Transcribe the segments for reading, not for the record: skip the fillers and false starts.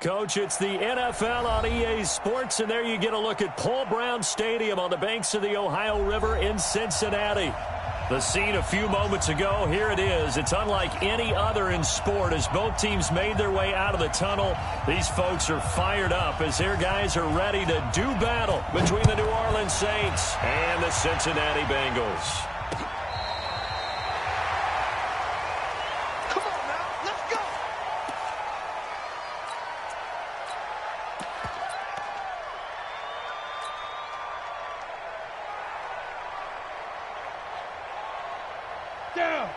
Coach, it's the NFL on EA Sports, and there you get a look at Paul Brown Stadium on the banks of the Ohio River in Cincinnati. The scene a few moments ago, here it is. It's unlike any other in sport as both teams made their way out of the tunnel. These folks are fired up as their guys are ready to do battle between the New Orleans Saints and the Cincinnati Bengals.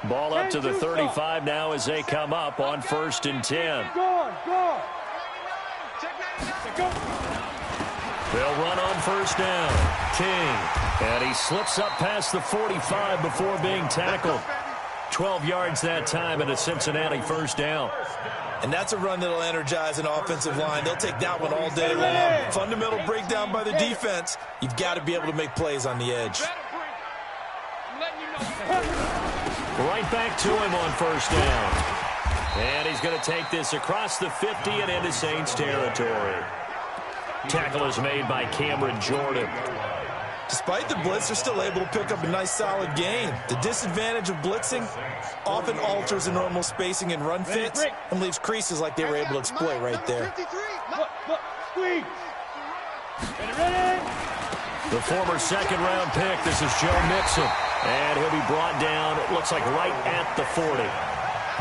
Ball up to the 35 now as they come up on 1st and 10. They'll run on 1st down. King. And he slips up past the 45 before being tackled. 12 yards that time and a Cincinnati 1st down. And that's a run that'll energize an offensive line. They'll take that one all day long. Fundamental breakdown by the defense. You've got to be able to make plays on the edge. Right back to him on 1st down. And he's going to take this across the 50 and into Saints territory. Tackle is made by Cameron Jordan. Despite the blitz, they're still able to pick up a nice solid gain. The disadvantage of blitzing often alters the normal spacing and run fits and leaves creases like they were able to exploit right there. The former 2nd-round pick, this is Joe Mixon. And he'll be brought down, it looks like right at the 40.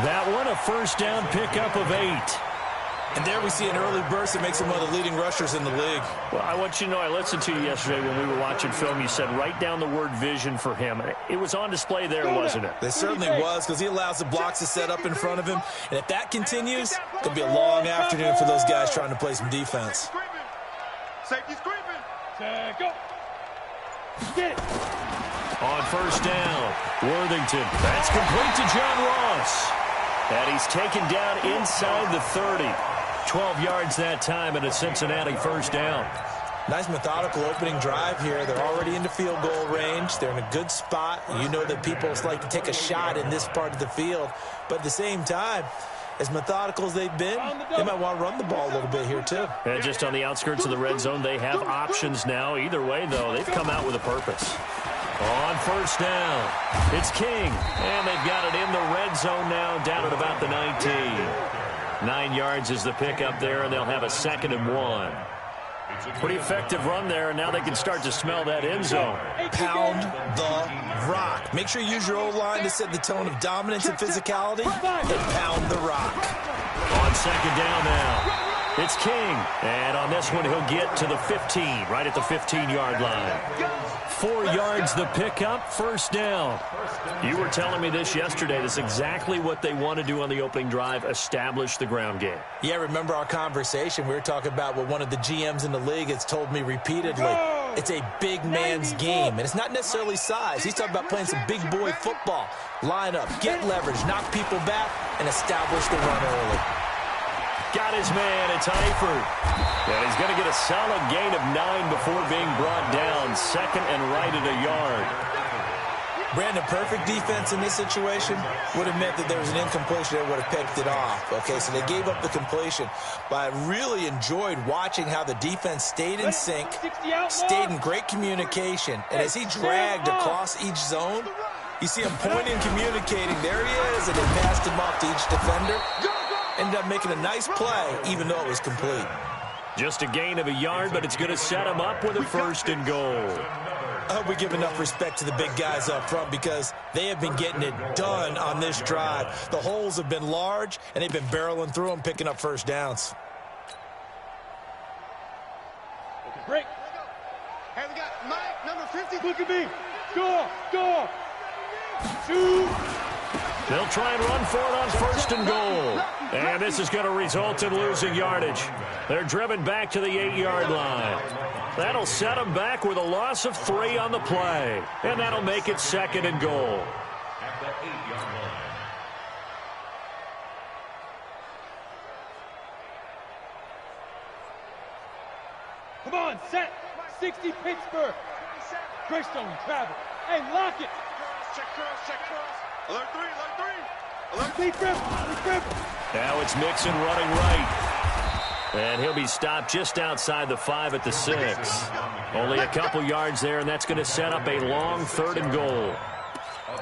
That one, a 1st down pickup of 8. And there we see an early burst that makes him one of the leading rushers in the league. Well, I want you to know, I listened to you yesterday when we were watching film. You said write down the word vision for him. It was on display there, wasn't it? It certainly was, because he allows the blocks to set up in front of him. And if that continues, it's going to be a long afternoon for those guys trying to play some defense. Safety's creeping. Go. Get it. On 1st down, Worthington. That's complete to John Ross. And he's taken down inside the 30. 12 yards that time and a Cincinnati 1st down. Nice methodical opening drive here. They're already into field goal range. They're in a good spot. You know that people like to take a shot in this part of the field. But at the same time, as methodical as they've been, they might want to run the ball a little bit here too. And just on the outskirts of the red zone, they have options now. Either way, though, they've come out with a purpose. On 1st down, it's King. And they've got it in the red zone now, down at about the 19. 9 yards is the pickup there, and they'll have a 2nd and 1. Pretty effective run there, and now they can start to smell that end zone. Pound the rock. Make sure you use your O-line to set the tone of dominance and physicality, and pound the rock. On 2nd down now, it's King. And on this one, he'll get to the 15, right at the 15-yard line. 4 yards the pickup, 1st down. You were telling me this yesterday. This is exactly what they want to do on the opening drive, establish the ground game. Yeah, remember our conversation? We were talking about what one of the GMs in the league has told me repeatedly. It's a big man's game, and it's not necessarily size. He's talking about playing some big boy football. Line up, get leverage, knock people back, and establish the run early. Got his man, it's Eifert. And he's going to get a solid gain of 9 before being brought down. 2nd and right at a yard. Brandon, perfect defense in this situation would have meant that there was an incompletion that would have picked it off. Okay, so they gave up the completion. But I really enjoyed watching how the defense stayed in sync, stayed in great communication. And as he dragged across each zone, you see him pointing, communicating. There he is, and it passed him off to each defender. Ended up making a nice play, even though it was complete. Just a gain of a yard, but it's going to set him up with a 1st and goal. I hope we give enough respect to the big guys up front because they have been getting it done on this drive. The holes have been large, and they've been barreling through them, picking up 1st downs. Break. Hey, we got Mike, number 50. Look at me. Go. Shoot. They'll try and run for it on 1st and goal. And this is going to result in losing yardage. They're driven back to the 8-yard line. That'll set them back with a loss of 3 on the play. And that'll make it 2nd and goal. At the 8-yard line. Come on, set. 60 Pittsburgh. Greystone travel. Hey, lock it. Check cross. Alert 3. Alert 3. Now it's Mixon running right. And he'll be stopped just outside the 5 at the 6. Only a couple yards there, and that's going to set up a long 3rd and goal.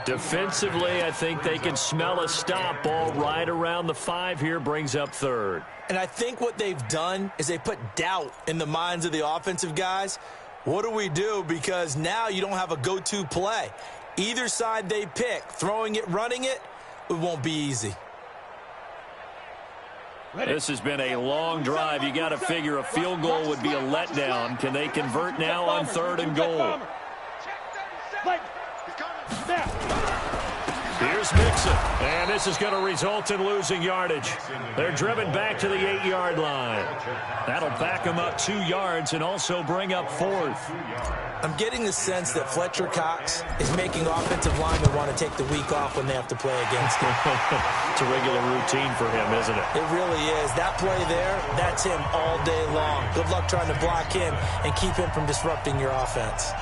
Defensively, I think they can smell a stop. Ball right around the 5 here, brings up 3rd. And I think what they've done is they put doubt in the minds of the offensive guys. What do we do? Because now you don't have a go-to play. Either side they pick, throwing it, running it, it won't be easy. This has been a long drive. You got to figure a field goal would be a letdown. Can they convert now on 3rd and goal? Here's Mixon, and this is going to result in losing yardage. They're driven back to the 8-yard line. That'll back them up 2 yards and also bring up 4th. I'm getting the sense that Fletcher Cox is making offensive linemen want to take the week off when they have to play against him. It's a regular routine for him, isn't it? It really is. That play there, that's him all day long. Good luck trying to block him and keep him from disrupting your offense.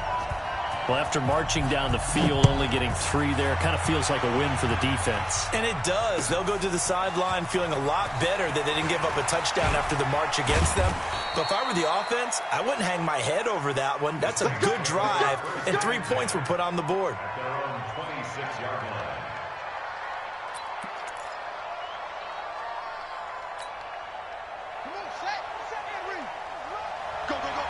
Well, after marching down the field, only getting 3 there, kind of feels like a win for the defense. And it does. They'll go to the sideline feeling a lot better that they didn't give up a touchdown after the march against them. But if I were the offense, I wouldn't hang my head over that one. That's a good drive, and 3 points were put on the board. At their own 26-yard line. Come on, set and read. Go, go, go.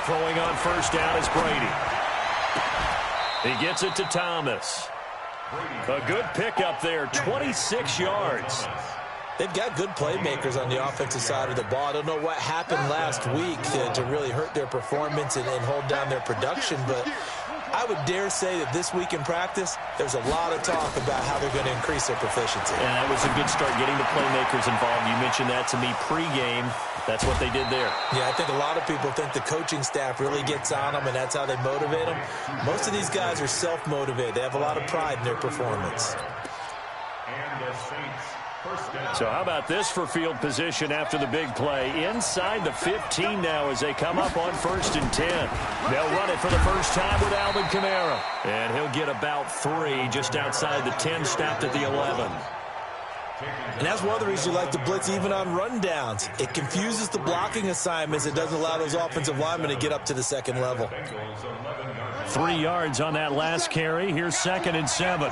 Throwing on 1st down is Brady. He gets it to Thomas. A good pickup there, 26 yards. They've got good playmakers on the offensive side of the ball. I don't know what happened last week to really hurt their performance and hold down their production, but I would dare say that this week in practice, there's a lot of talk about how they're going to increase their proficiency. And that was a good start, getting the playmakers involved. You mentioned that to me pregame. That's what they did there. Yeah, I think a lot of people think the coaching staff really gets on them, and that's how they motivate them. Most of these guys are self-motivated. They have a lot of pride in their performance. And the Saints, first down. So how about this for field position after the big play? Inside the 15 now as they come up on 1st and 10. They'll run it for the first time with Alvin Kamara. And he'll get about 3 just outside the 10, stopped at the 11. And that's one of the reasons you like to blitz even on rundowns. It confuses the blocking assignments. It doesn't allow those offensive linemen to get up to the 2nd level. 3 yards on that last carry. Here's 2nd and 7.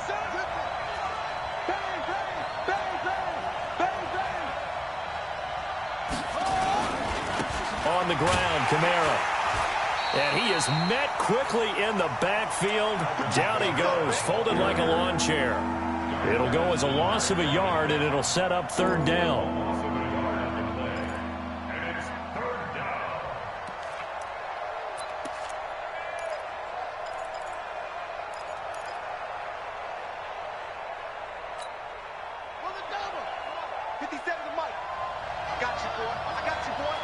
On the ground, Kamara. And he is met quickly in the backfield. Down he goes, folded like a lawn chair. It'll go as a loss of a yard, and it'll set up 3rd down. And it's 3rd down. On the double. 57 to Mike. I got you, boy. I got you, boy.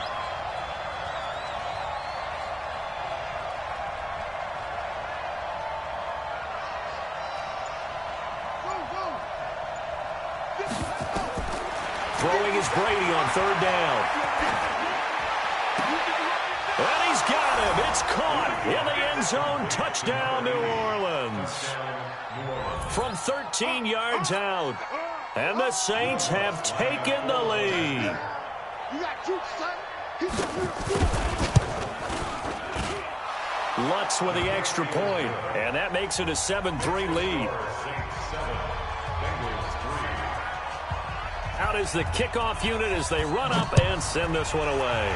Throwing is Brady on 3rd down. And he's got him. It's caught in the end zone. Touchdown, New Orleans. From 13 yards out. And the Saints have taken the lead. You got juice, son. Lutz with the extra point. And that makes it a 7-3 lead. Out is the kickoff unit as they run up and send this one away.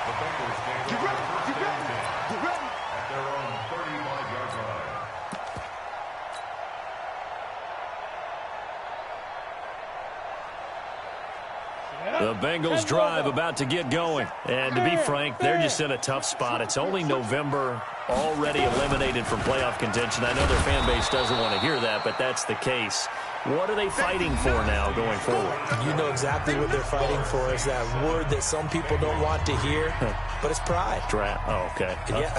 The Bengals take over first down at their own 35-yard line. The Bengals drive about to get going. And to be frank, they're just in a tough spot. It's only November, already eliminated from playoff contention. I know their fan base doesn't want to hear that, but that's the case. What are they fighting for now going forward? You know exactly what they're fighting for. Is that word that some people don't want to hear, but it's pride. Draft. Oh, okay. Yeah.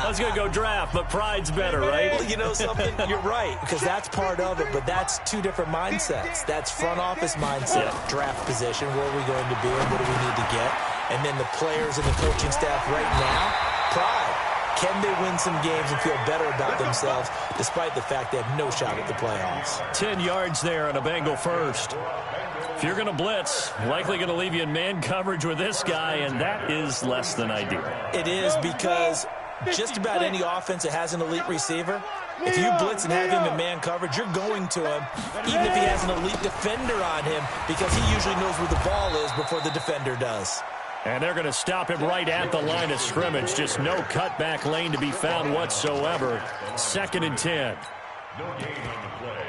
I was going to go draft, but pride's better, right? Well, you know something? You're right, because that's part of it, but that's 2 different mindsets. That's front office mindset, draft position, where are we going to be and what do we need to get? And then the players and the coaching staff right now, pride. Can they win some games and feel better about themselves despite the fact they have no shot at the playoffs? 10 yards there on a Bengal first. If you're going to blitz, likely going to leave you in man coverage with this guy, and that is less than ideal. It is, because just about any offense that has an elite receiver, if you blitz and have him in man coverage, you're going to him, even if he has an elite defender on him, because he usually knows where the ball is before the defender does. And they're going to stop him right at the line of scrimmage. Just no cutback lane to be found whatsoever. 2nd and 10. No gain on the play.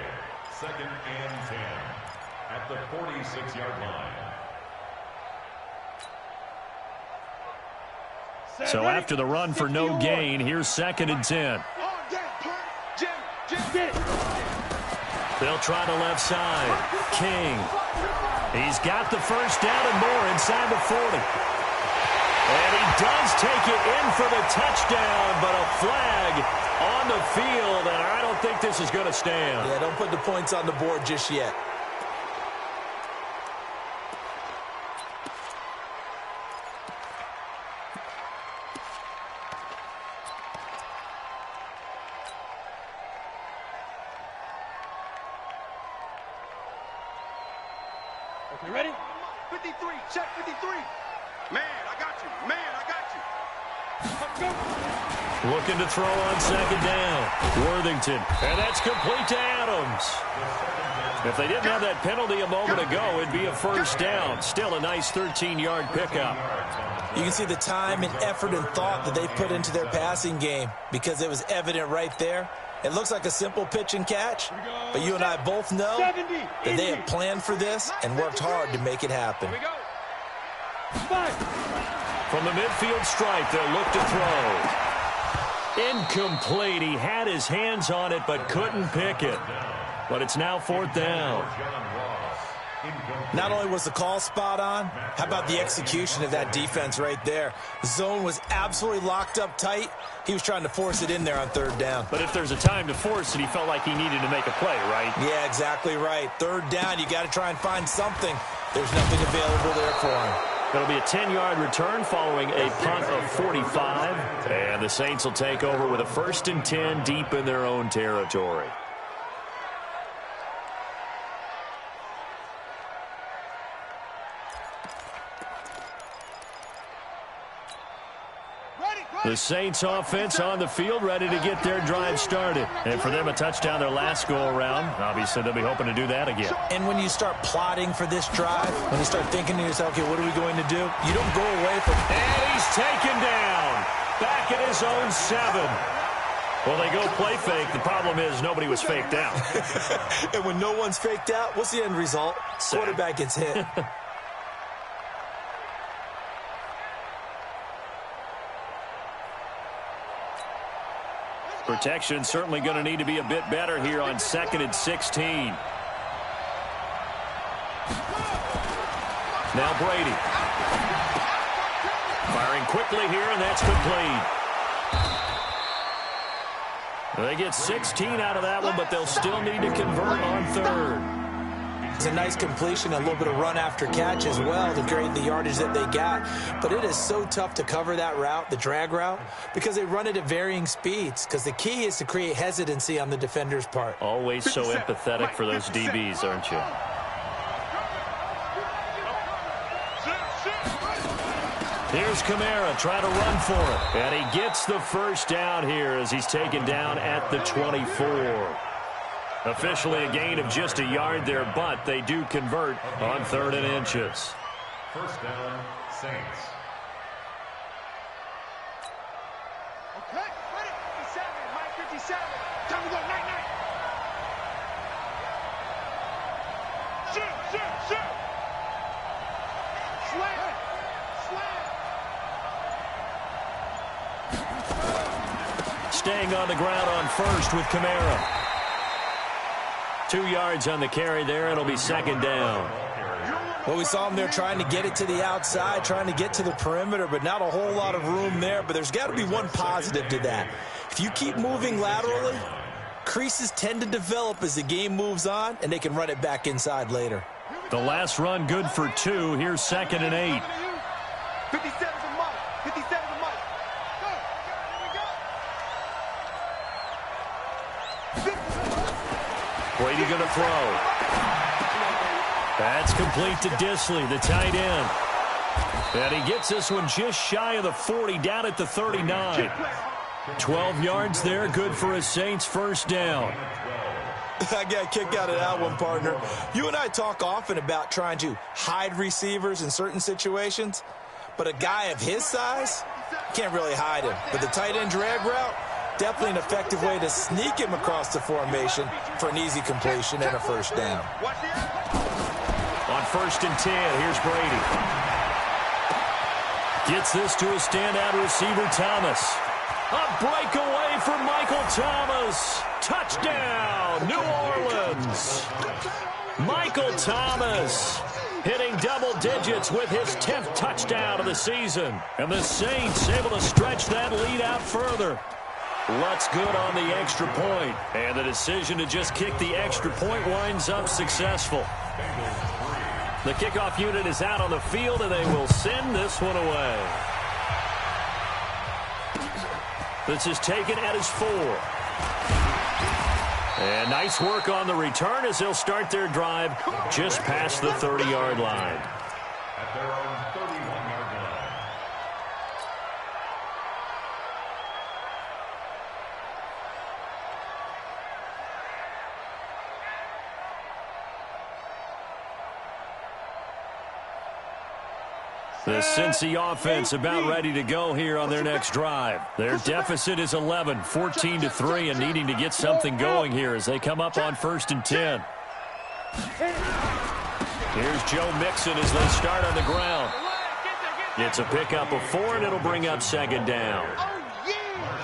2nd and 10 at the 46-yard line. So after the run for no gain, here's 2nd and 10. They'll try to left side. King. He's got the first down and more inside the 40. And he does take it in for the touchdown, but a flag on the field, and I don't think this is going to stand. Yeah, don't put the points on the board just yet. You ready? 53, check 53. Man, I got you. Man, I got you. Looking to throw on 2nd down. Worthington. And that's complete to Adams. If they didn't have that penalty a moment ago, it'd be a first down. Still a nice 13-yard pickup. You can see the time and effort and thought that they put into their passing game, because it was evident right there. It looks like a simple pitch and catch, but you and I both know that they have planned for this and worked hard to make it happen. From the midfield stripe, they'll look to throw. Incomplete. He had his hands on it but couldn't pick it. But it's now 4th down. Not only was the call spot on, how about the execution of that defense right there? The zone was absolutely locked up tight. He was trying to force it in there on 3rd down. But if there's a time to force it, he felt like he needed to make a play, right? Yeah, exactly right. 3rd down, you got to try and find something. There's nothing available there for him. It'll be a 10-yard return following a punt of 45. And the Saints will take over with a 1st and 10 deep in their own territory. The Saints offense on the field, ready to get their drive started. And for them, a touchdown their last go-around. Obviously, they'll be hoping to do that again. And when you start plotting for this drive, when you start thinking to yourself, okay, what are we going to do? You don't go away from... And he's taken down. Back at his own 7. Well, they go play fake. The problem is nobody was faked out. And when no one's faked out, what's the end result? Quarterback gets hit. Protection certainly going to need to be a bit better here on 2nd and 16. Now Brady. Firing quickly here, and that's complete. They get 16 out of that one, but they'll still need to convert on 3rd. It's a nice completion, a little bit of run after catch as well to create the yardage that they got. But it is so tough to cover that route, the drag route, because they run it at varying speeds. Because the key is to create hesitancy on the defender's part. Always so empathetic for those DBs, aren't you? Here's Kamara trying to run for it. And he gets the first down here as he's taken down at the 24. Officially a gain of just a yard there, but they do convert on 3rd and inches. First down, Saints. Okay, ready? 57, Mike 57. Time to go, night. Shoot. Slam. Staying on the ground on 1st with Kamara. 2 yards on the carry there. It'll be 2nd down. Well, we saw him there trying to get it to the outside, trying to get to the perimeter, but not a whole lot of room there. But there's got to be one positive to that. If you keep moving laterally, creases tend to develop as the game moves on, and they can run it back inside later. The last run good for 2. Here's 2nd and 8. 57 to Mike. 57 to Mike. Go. Brady going to throw. That's complete to Disley, the tight end. And he gets this one just shy of the 40, down at the 39. 12 yards there, good for a Saints first down. I got a kick out of that one, partner. You and I talk often about trying to hide receivers in certain situations, but a guy of his size, can't really hide him. But the tight end drag route, definitely an effective way to sneak him across the formation for an easy completion and a first down. On 1st and 10, here's Brady. Gets this to a standout receiver, Thomas. A breakaway for Michael Thomas. Touchdown, New Orleans. Michael Thomas hitting double digits with his 10th touchdown of the season. And the Saints able to stretch that lead out further. Lutz good on the extra point. And the decision to just kick the extra point winds up successful. The kickoff unit is out on the field, and they will send this one away. This is taken at his 4. And nice work on the return as they'll start their drive just past the 30-yard line. At their own 31-yard line. The Cincy offense about ready to go here on their next drive. Their deficit is 11, 14-3, and needing to get something going here as they come up on 1st and 10. Here's Joe Mixon as they start on the ground. It's a pickup of 4, and it'll bring up 2nd down.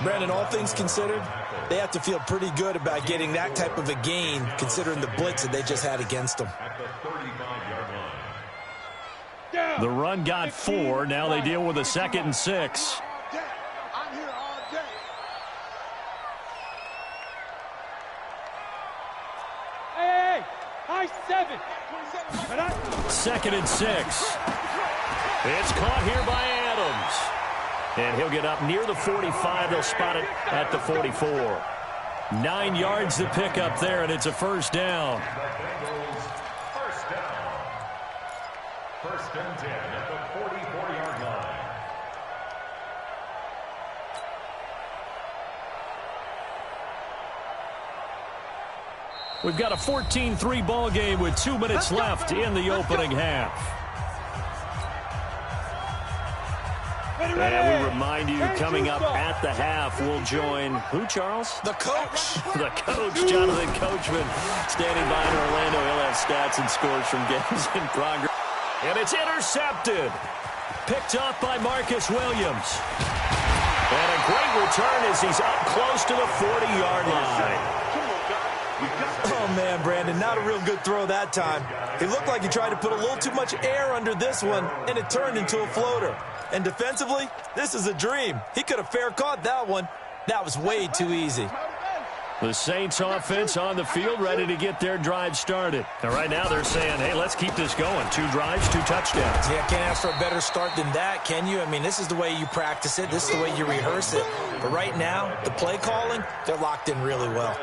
Brandon, all things considered, they have to feel pretty good about getting that type of a gain considering the blitz that they just had against them. At the 35-yard line. The run got 4. Now they deal with a 2nd and 6. I'm here all day. Hey, high 7. 2nd and 6. It's caught here by Adams. And he'll get up near the 45. They'll spot it at the 44. 9 yards to pick up there, and it's a first down. First down. 1st and 10 at the 44-yard line. We've got a 14-3 ball game with 2 minutes left in the opening half. And we remind you, coming up at the half, we'll join who, Charles? The coach. The coach, Jonathan Coachman, standing by in Orlando. He'll have stats and scores from games in progress. And it's intercepted. Picked off by Marcus Williams. And a great return as he's up close to the 40-yard line. Oh, man, Brandon, not a real good throw that time. It looked like he tried to put a little too much air under this one, and it turned into a floater. And defensively, this is a dream. He could have fair caught that one. That was way too easy. The Saints offense on the field ready to get their drive started. And right now they're saying, hey, let's keep this going. 2 drives, 2 touchdowns. Yeah, can't ask for a better start than that, can you? I mean, this is the way you practice it. This is the way you rehearse it. But right now, the play calling, they're locked in really well.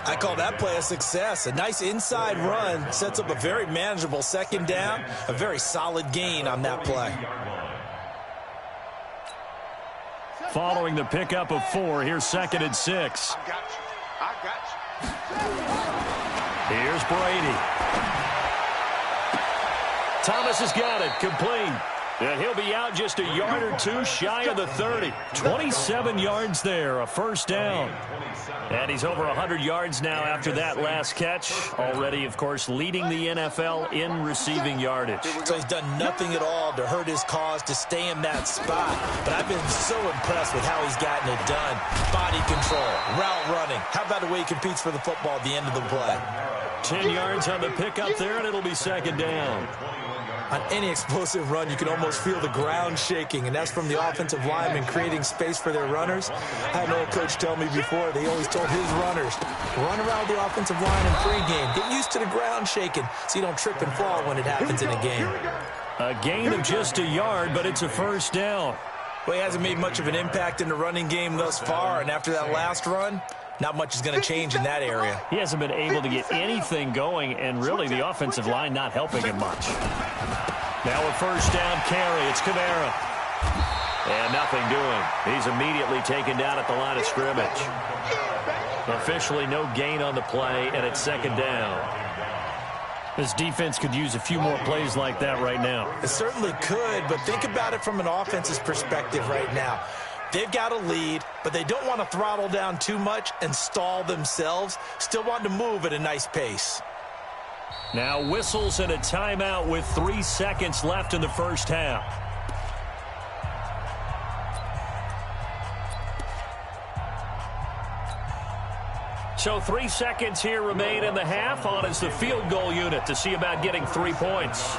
I call that play a success. A nice inside run sets up a very manageable 2nd down. A very solid gain on that play. Following the pickup of 4, here's 2nd and 6. I got you. Here's Brady. Thomas has got it, complete. And he'll be out just a yard or 2 shy of the 30. 27 yards there, a first down. And he's over 100 yards now after that last catch. Already, of course, leading the NFL in receiving yardage. So he's done nothing at all to hurt his cause to stay in that spot. But I've been so impressed with how he's gotten it done. Body control, route running. How about the way he competes for the football at the end of the play? 10 yards on the pickup there, and it'll be 2nd down. On any explosive run, you can almost feel the ground shaking, and that's from the offensive linemen creating space for their runners. I had an old coach tell me before, they always told his runners, run around the offensive line in pregame. Get used to the ground shaking so you don't trip and fall when it happens in a game. A gain of just a yard, but it's a first down. Well, he hasn't made much of an impact in the running game thus far, and after that last run, Not much is going to change in that area. He hasn't been able to get anything going, and really the offensive line not helping him much. Now a first down carry. It's Kamara. And nothing doing. He's immediately taken down at the line of scrimmage. Officially no gain on the play, and it's second down. This defense could use a few more plays like that right now. It certainly could, but think about it from an offense's perspective right now. They've got a lead, but they don't want to throttle down too much and stall themselves. Still want to move at a nice pace. Now whistles and a timeout with 3 seconds left in the first half. So 3 seconds here remain in the half. On is the field goal unit to see about getting 3 points.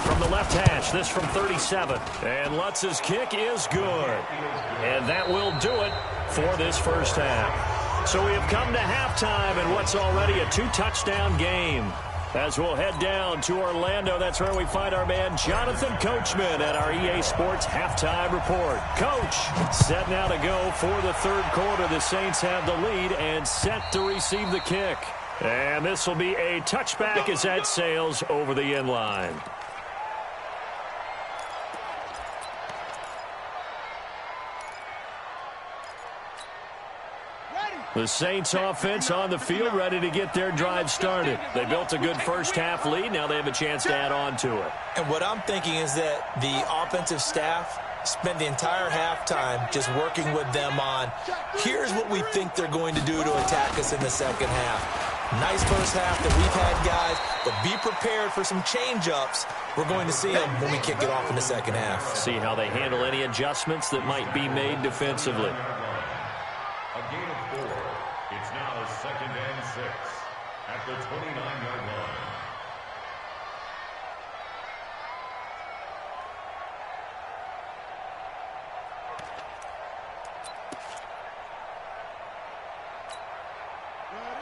From the left hash, this from 37. And Lutz's kick is good. And that will do it for this first half. So we have come to halftime in what's already a 2-touchdown game. As we'll head down to Orlando, that's where we find our man Jonathan Coachman at our EA Sports Halftime Report. Coach, set now to go for the third quarter. The Saints have the lead and set to receive the kick. And this will be a touchback as that sails over the end line. The Saints offense on the field, ready to get their drive started. They built a good first half lead. Now they have a chance to add on to it. And what I'm thinking is that the offensive staff spent the entire halftime just working with them on, here's what we think they're going to do to attack us in the second half. Nice first half that we've had, guys, but be prepared for some change-ups. We're going to see them when we kick it off in the second half. See how they handle any adjustments that might be made defensively. A gain of 4. It's now 2nd and 6 at the 29-yard line.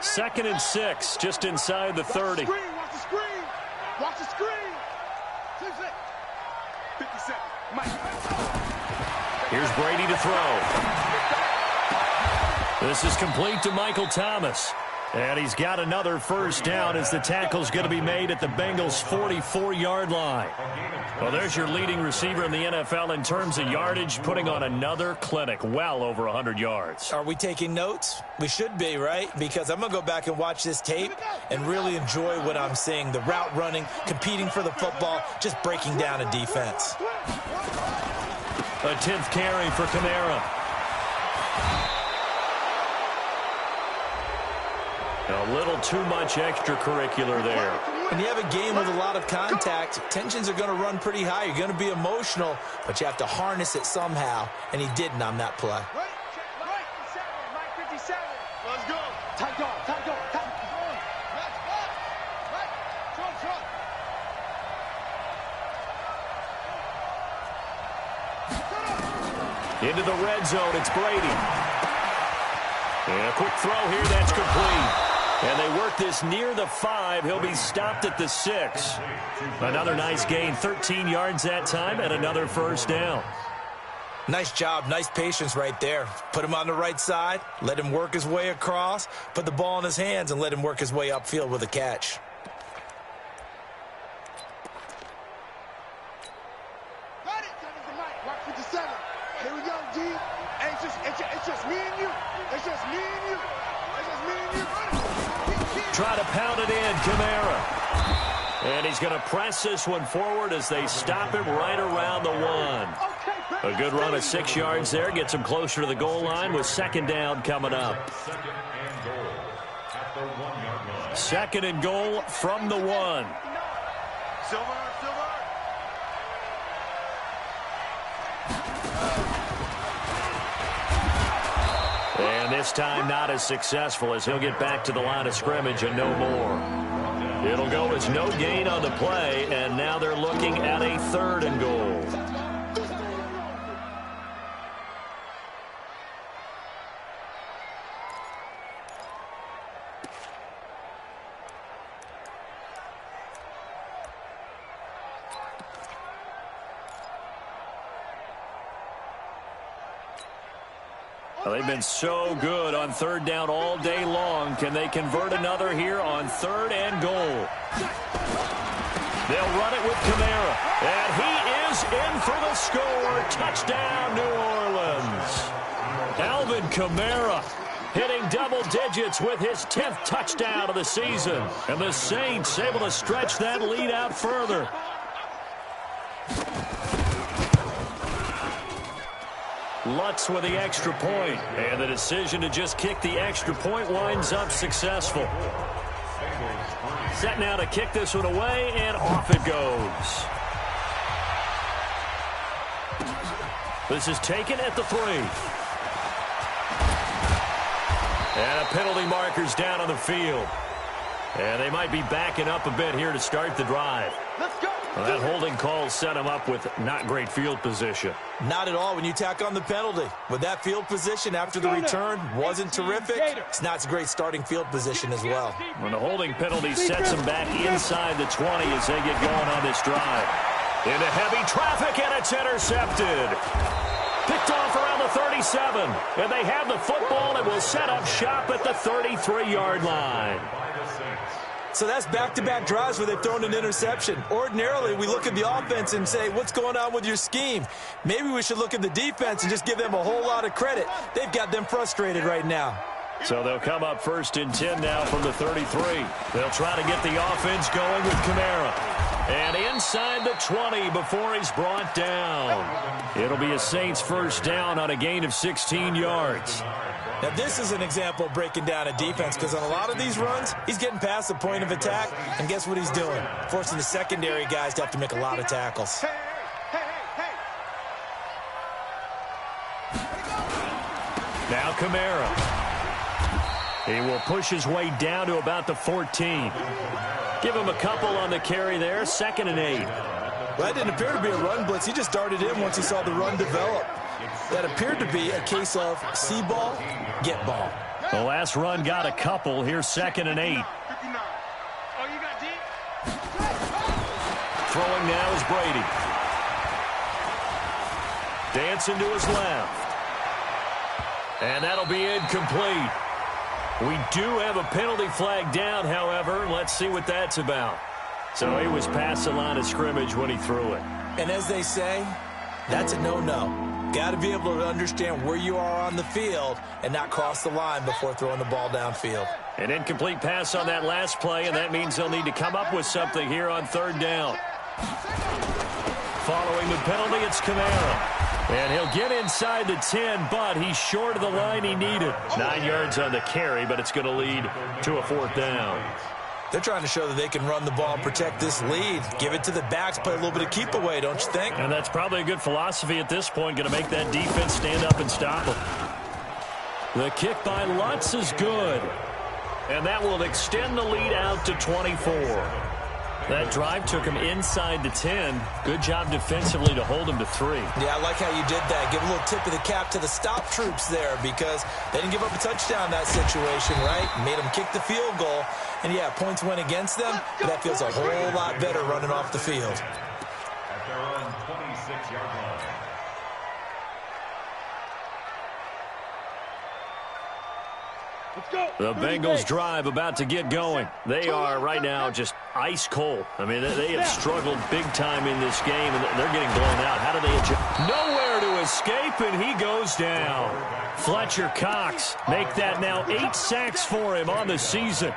Second and 6, just inside the 30. Watch the screen. Watch the screen. 57. Mike. Here's Brady to throw. This is complete to Michael Thomas. And he's got another first down as the tackle's going to be made at the Bengals' 44-yard line. Well, there's your leading receiver in the NFL in terms of yardage, putting on another clinic, well over 100 yards. Are we taking notes? We should be, right? Because I'm going to go back and watch this tape and really enjoy what I'm seeing. The route running, competing for the football, just breaking down a defense. A 10th carry for Kamara. A little too much extracurricular there. When you have a game with a lot of contact, tensions are going to run pretty high. You're going to be emotional, but you have to harness it somehow, and he didn't on that play. Right, 57. Let's go. Tight dog. Into the red zone, it's Brady. And a quick throw here, that's complete. And they work this near the 5. He'll be stopped at the 6. Another nice gain, 13 yards that time, and another first down. Nice job, nice patience right there. Put him on the right side, let him work his way across, put the ball in his hands, and let him work his way upfield with a catch. Got it. Watch 57. Here we go, G. Hey, it's just me and you. It's just me and you. Try to pound it in, Kamara. And he's going to press this one forward as they stop him right around the 1. A good run of 6 yards there. Gets him closer to the goal line with second down coming up. Second and goal from the 1. Silver. And this time not as successful as he'll get back to the line of scrimmage and no more. It'll go as no gain on the play, and now they're looking at a 3rd and goal. Well, they've been so good on third down all day long. Can they convert another here on 3rd and goal? They'll run it with Kamara. And he is in for the score. Touchdown, New Orleans. Alvin Kamara hitting double digits with his 10th touchdown of the season. And the Saints able to stretch that lead out further. Lutz with the extra point. And the decision to just kick the extra point winds up successful. Set now to kick this one away, and off it goes. This is taken at the 3. And a penalty marker's down on the field. And they might be backing up a bit here to start the drive. Let's go. Well, that holding call set him up with not great field position. Not at all when you tack on the penalty. With that field position after the return wasn't terrific, it's not a great starting field position as well. When the holding penalty sets them back inside the 20 as they get going on this drive. Into heavy traffic, and it's intercepted. Picked off around the 37. And they have the football and will set up shop at the 33-yard line. So that's back-to-back drives where they've thrown an interception. Ordinarily, we look at the offense and say, what's going on with your scheme? Maybe we should look at the defense and just give them a whole lot of credit. They've got them frustrated right now. So they'll come up 1st and 10 now from the 33. They'll try to get the offense going with Kamara. And inside the 20 before he's brought down. It'll be a Saints first down on a gain of 16 yards. Now, this is an example of breaking down a defense because on a lot of these runs, he's getting past the point of attack, and guess what he's doing? Forcing the secondary guys to have to make a lot of tackles. Now Kamara. He will push his way down to about the 14. Give him a couple on the carry there, 2nd and 8. Well, that didn't appear to be a run blitz. He just darted in once he saw the run develop. That appeared to be a case of see ball, get ball. The last run got a couple. Here's 2nd and 8. Throwing now is Brady. Dancing to his left. And that'll be incomplete. We do have a penalty flag down, however. Let's see what that's about. So he was past the line of scrimmage when he threw it. And as they say, that's a no-no. Got to be able to understand where you are on the field and not cross the line before throwing the ball downfield. An incomplete pass on that last play, and that means they'll need to come up with something here on 3rd down. Following the penalty, it's Kamara. And he'll get inside the 10, but he's short of the line he needed. 9 yards on the carry, but it's going to lead to a 4th down. They're trying to show that they can run the ball and protect this lead. Give it to the backs, play a little bit of keep away, don't you think? And that's probably a good philosophy at this point, going to make that defense stand up and stop them. The kick by Lutz is good. And that will extend the lead out to 24. That drive took him inside the 10. Good job defensively to hold him to 3. Yeah, I like how you did that. Give a little tip of the cap to the stop troops there because they didn't give up a touchdown in that situation, right? Made them kick the field goal. And, yeah, points went against them, but that feels a whole lot better running off the field. At their own 26-yard line. The Bengals drive about to get going. They are right now just ice cold. I mean, they have struggled big time in this game, and they're getting blown out. How do they adjust? Nowhere to escape, and he goes down. Fletcher Cox make that now 8 sacks for him on the season.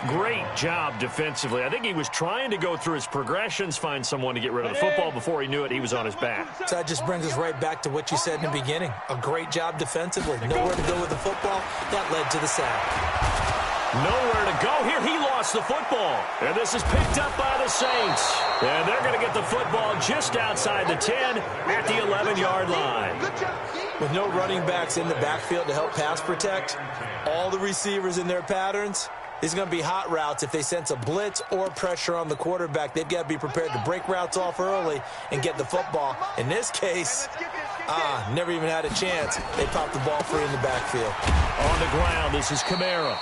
Great job defensively. I think he was trying to go through his progressions, find someone to get rid of the football. Before he knew it, he was on his back. So that just brings us right back to what you said in the beginning. A great job defensively. Nowhere to go with the football. That led to the sack. Nowhere to go here. He lost the football. And this is picked up by the Saints. And they're going to get the football just outside the 10 at the 11-yard line. With no running backs in the backfield to help pass protect, all the receivers in their patterns, these are going to be hot routes. If they sense a blitz or pressure on the quarterback, they've got to be prepared to break routes off early and get the football. In this case, never even had a chance. They popped the ball free in the backfield. On the ground, this is Kamara.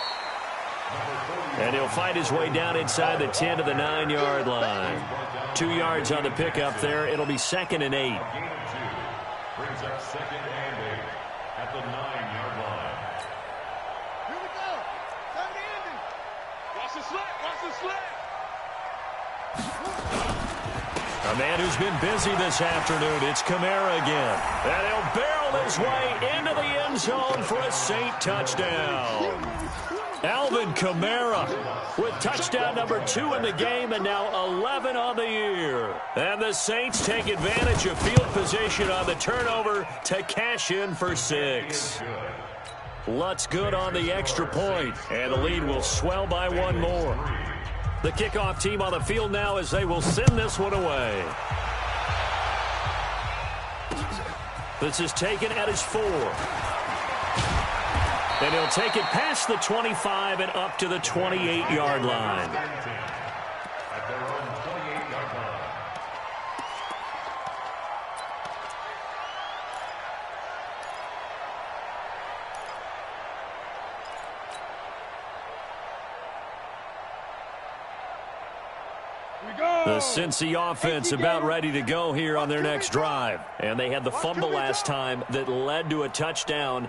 And he'll fight his way down inside the 10 to the 9-yard line. 2 yards on the pickup there. It'll be 2nd and 8. Brings up 2nd and 8. at the 9-yard line. Here we go. Time to end it. Watch the slip. Watch the slip. A man who's been busy this afternoon. It's Kamara again. And he'll barrel his way into the end zone for a Saint touchdown. Alvin Kamara with touchdown number 2 in the game and now 11 on the year. And the Saints take advantage of field position on the turnover to cash in for 6. Lutz good on the extra point, and the lead will swell by 1 more. The kickoff team on the field now as they will send this one away. This is taken at his 4. And he'll take it past the 25 and up to the 28-yard line. At their own 28-yard line. The Cincy offense about ready to go here on their next drive. And they had the fumble last time that led to a touchdown.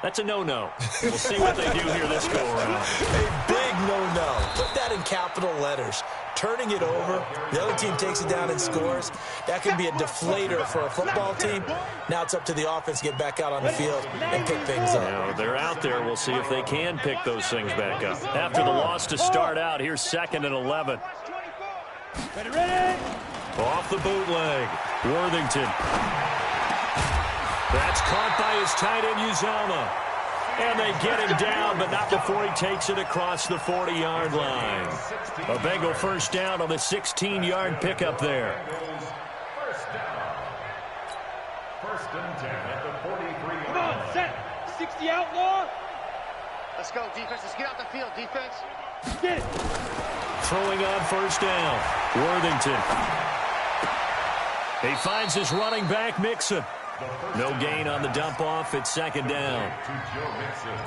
That's a no-no. We'll see what they do here this go-around. A big no-no. Put that in capital letters. Turning it over, the other team takes it down and scores. That can be a deflator for a football team. Now it's up to the offense to get back out on the field and pick things up. Now, they're out there. We'll see if they can pick those things back up. After the loss to start out, here's 2nd and 11. Ready. Off the bootleg. Worthington. That's caught by his tight end, Uzama. And they get him down, but not before he takes it across the 40-yard line. A Bengal first down on the 16-yard pickup there. First down. 1st and 10 at the 43-yard Come on, line. set. 60 outlaw. Let's go, defense. Let's get out the field, defense. Get it. Throwing on first down. Worthington. He finds his running back, Mixon. No gain on the dump-off. It's 2nd down. To Joe Mixon.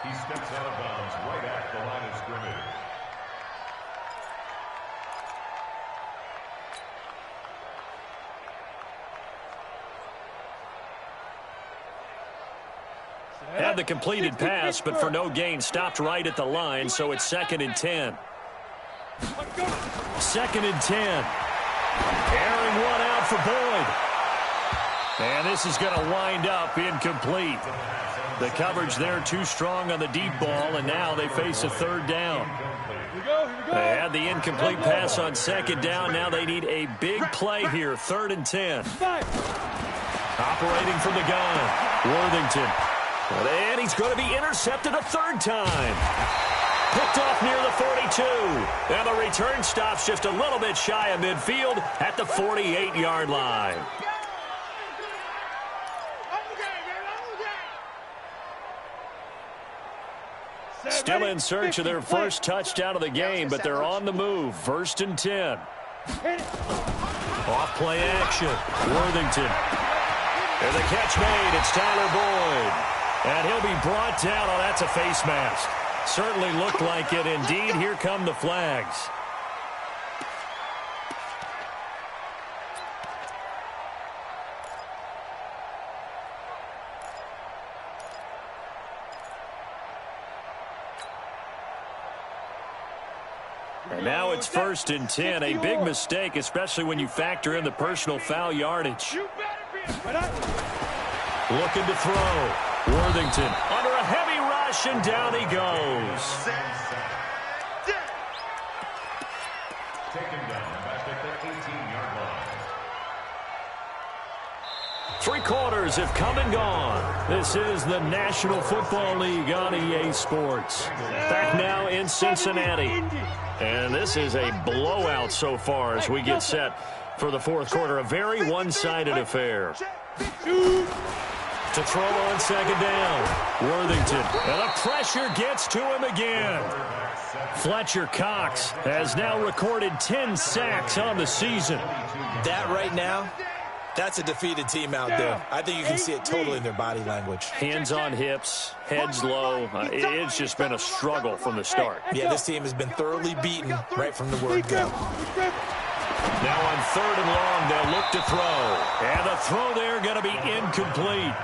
He steps out of bounds right at the line of scrimmage. Had the completed pass, but for no gain, stopped right at the line, so it's 2nd and 10. 2nd and 10. Airing one out for Boyd. And this is going to wind up incomplete. The coverage there too strong on the deep ball, and now they face a 3rd down. Here we go. They had the incomplete pass on 2nd down. Now they need a big play here, 3rd and 10. Operating from the gun, Worthington. And he's going to be intercepted a 3rd time. Picked off near the 42. And the return stops just a little bit shy of midfield at the 48-yard line. Still in search of their first touchdown of the game, but they're on the move. 1st and 10. Off play action. Worthington. And the catch made. It's Tyler Boyd. And he'll be brought down. Oh, that's a face mask. Certainly looked like it. Indeed, here come the flags. And now it's 1st and 10. A big mistake, especially when you factor in the personal foul yardage. Looking to throw. Worthington under a heavy rush, and down he goes. Taken down back at the 18-yard line. 3 quarters have come and gone. This is the National Football League on EA Sports. Back now in Cincinnati. And this is a blowout so far as we get set for the 4th quarter. A very one-sided affair. To throw on 2nd down. Worthington. And the pressure gets to him again. Fletcher Cox has now recorded 10 sacks on the season. That right now, that's a defeated team out there. I think you can see it totally in their body language. Hands on hips, heads low. It's just been a struggle from the start. Yeah, this team has been thoroughly beaten right from the word go. Now on 3rd and long, they'll look to throw. And the throw there going to be incomplete.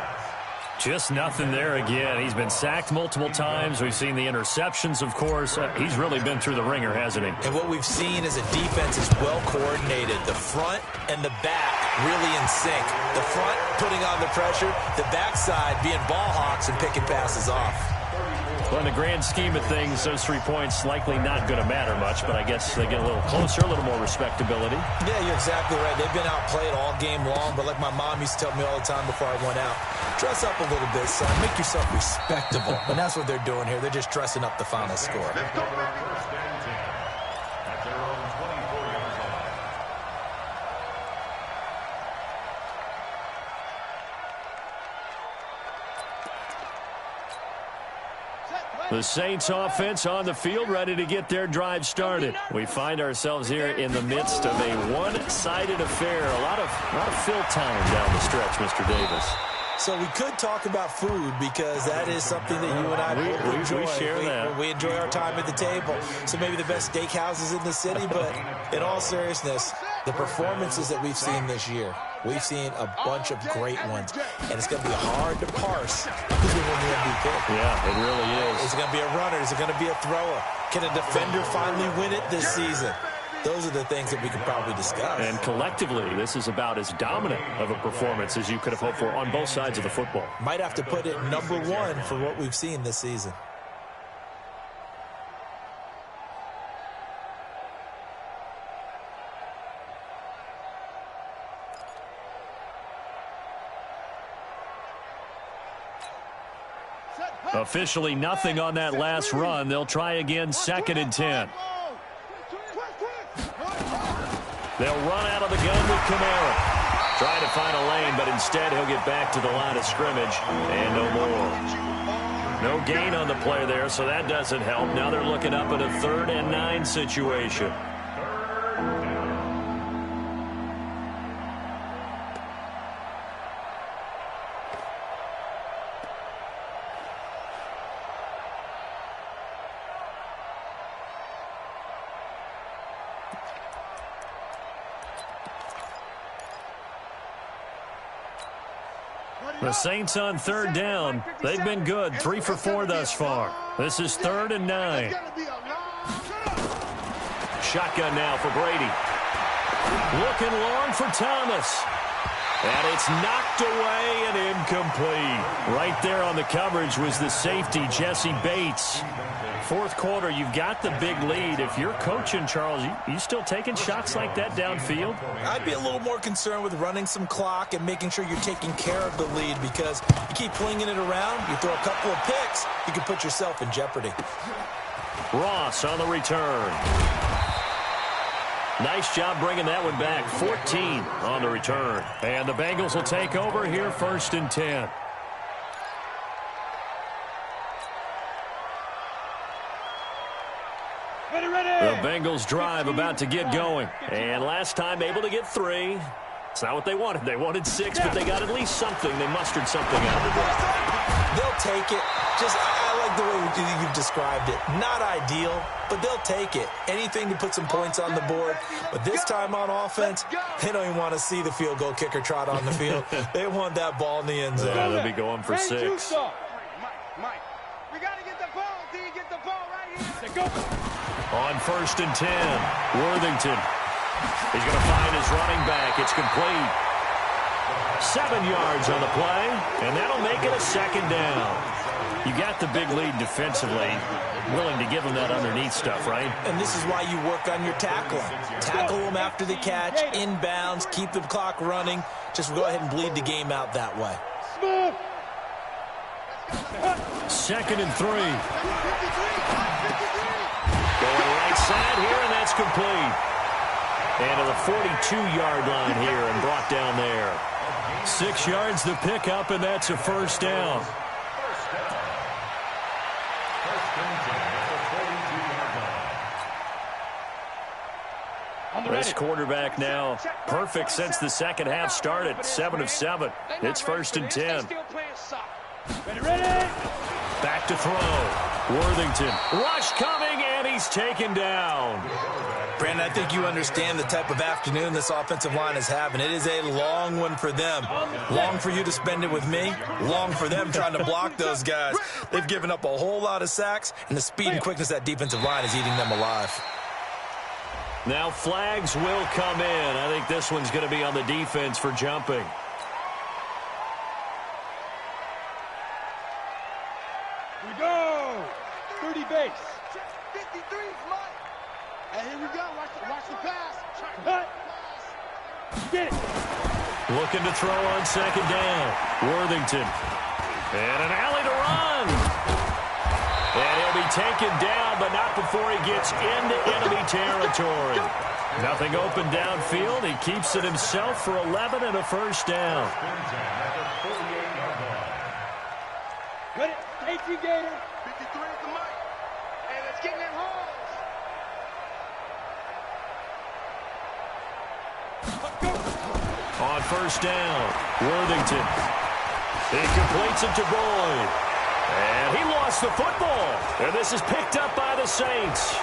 Just nothing there again. He's been sacked multiple times. We've seen the interceptions, of course. He's really been through the ringer, hasn't he? And what we've seen is a defense is well coordinated. The front and the back really in sync. The front putting on the pressure, the backside being ball hawks and picking passes off. Well, in the grand scheme of things, those 3 points likely not going to matter much, but I guess they get a little closer, a little more respectability. Yeah, you're exactly right. They've been outplayed all game long, but like my mom used to tell me all the time before I went out, dress up a little bit, son. Make yourself respectable. And that's what they're doing here. They're just dressing up the final score. First and 10 at their own 24-yard line. The Saints offense on the field, ready to get their drive started. We find ourselves here in the midst of a one-sided affair. A lot of fill time down the stretch, Mr. Davis. So we could talk about food because that is something that you and I both enjoy. We share that. We enjoy our time at the table. So maybe the best steakhouses in the city, but in all seriousness, the performances that we've seen this year, we've seen a bunch of great ones. And it's going to be hard to parse who's going to win the MVP. Yeah, it really is. Is it going to be a runner? Is it going to be a thrower? Can a defender finally win it this season? Those are the things that we could probably discuss. And collectively, this is about as dominant of a performance as you could have hoped for on both sides of the football. Might have to put it number one for what we've seen this season. Officially nothing on that last run. They'll try again, 2nd and 10. They'll run out of the gun with Kamara. Trying to find a lane, but instead he'll get back to the line of scrimmage and no more. No gain on the play there, so that doesn't help. Now they're looking up at a 3rd and 9 situation. The Saints on 3rd down. They've been good, 3 for 4 thus far. This is 3rd and 9. Shotgun now for Brady. Looking long for Thomas. And it's knocked away and incomplete. Right there on the coverage was the safety, Jesse Bates. 4th quarter, you've got the big lead. If you're coaching, Charles, you still taking shots like that downfield? I'd be a little more concerned with running some clock and making sure you're taking care of the lead, because you keep flinging it around, you throw a couple of picks, you can put yourself in jeopardy. Ross on the return. Nice job bringing that one back. 14 on the return. And the Bengals will take over here, 1st and 10. The Bengals drive about to get going. And last time able to get 3. It's not what they wanted. They wanted 6, but they got at least something. They mustered something out of the drive. They'll take it. I like the way you've described it. Not ideal, but they'll take it. Anything to put some points on the board. But this time on offense, they don't even want to see the field goal kicker trot on the field. They want that ball in the end zone. Yeah, they'll be going for 6. Mike, we got to get the ball. Do you get the ball right here? Go. On 1st and 10, Worthington. He's going to find his running back. It's complete. 7 yards on the play, and that'll make it a 2nd down. You got the big lead defensively. Willing to give them that underneath stuff, right? And this is why you work on your tackling. Tackle them after the catch, inbounds, keep the clock running. Just go ahead and bleed the game out that way. 2nd and 3. Going right side here, and that's complete. And to the 42-yard line here and brought down there. 6 yards to pick up, and that's a 1st down. This quarterback now perfect since the second half started. 7 of 7. It's 1st and 10. Back to throw. Worthington. Rush coming, and he's taken down. Brandon, I think you understand the type of afternoon this offensive line is having. It is a long one for them. Long for you to spend it with me. Long for them trying to block those guys. They've given up a whole lot of sacks, and the speed and quickness of that defensive line is eating them alive. Now flags will come in. I think this one's going to be on the defense for jumping. Here we go. 30 base. 53 is mine. And here we go. Watch the pass. Cut. Get it. Looking to throw on second down. Worthington. And an alley to run. And he'll be taken down, but not before he gets into enemy territory. Nothing open downfield. He keeps it himself for 11 and a first down. Ready? Take you, Gator. 53 is the mic. And it's getting in holes. On first down, Worthington. He completes it to Boyd. And he lost the football. And this is picked up by the Saints.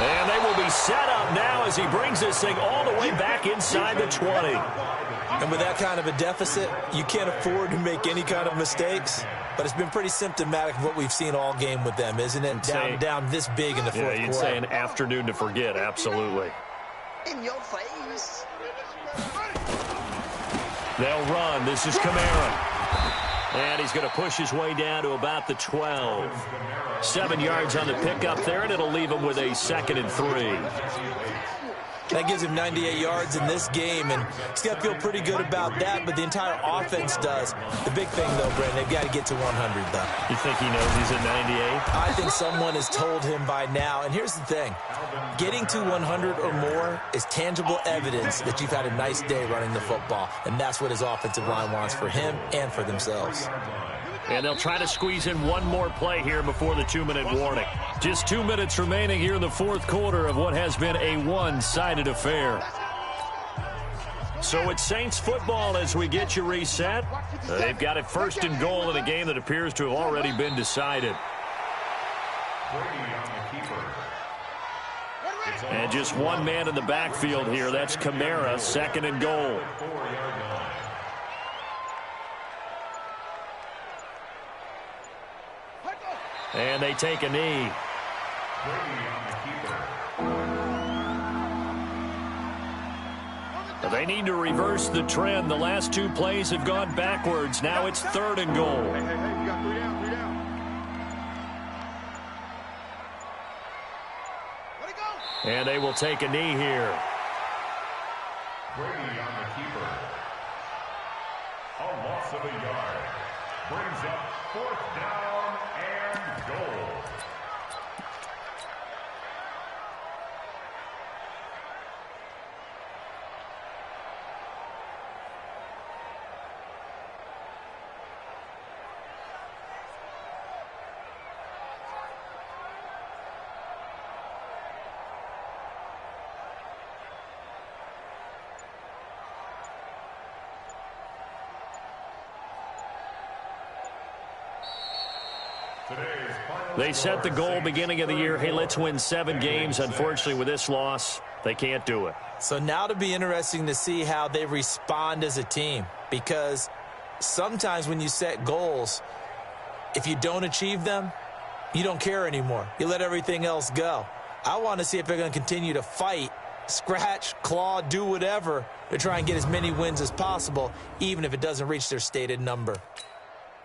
And they will be set up now as he brings this thing all the way back inside the 20. And with that kind of a deficit, you can't afford to make any kind of mistakes. But it's been pretty symptomatic of what we've seen all game with them, isn't it? Down this big in the fourth quarter. Yeah, you'd say an afternoon to forget, absolutely. In your face. They'll run. This is Kamara. And he's going to push his way down to about the 12. 7 yards on the pickup there, and it'll leave him with a 2nd and 3. That gives him 98 yards in this game, and he's got to feel pretty good about that, but the entire offense does. The big thing, though, Brent, they've got to get to 100, though. You think he knows he's at 98? I think someone has told him by now, and here's the thing. Getting to 100 or more is tangible evidence that you've had a nice day running the football, and that's what his offensive line wants for him and for themselves. And they'll try to squeeze in one more play here before the 2-minute warning. Just 2 minutes remaining here in the fourth quarter of what has been a one-sided affair. So it's Saints football as we get you reset. They've got it 1st and goal in a game that appears to have already been decided. And just one man in the backfield here. That's Kamara, 2nd and goal. And they take a knee. They need to reverse the trend. The last 2 plays have gone backwards. Now it's 3rd and goal. Hey, you got 3 down, 3 down. Let it go. And they will take a knee here. Brady on the keeper. A loss of a yard. Brings up 4th down and goal. They set the goal beginning of the year. Hey, let's win 7 games. Unfortunately, with this loss, they can't do it. So now it'll be interesting to see how they respond as a team, because sometimes when you set goals, if you don't achieve them, you don't care anymore. You let everything else go. I want to see if they're going to continue to fight, scratch, claw, do whatever to try and get as many wins as possible, even if it doesn't reach their stated number.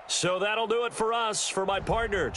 So that'll do it for us. For my partner,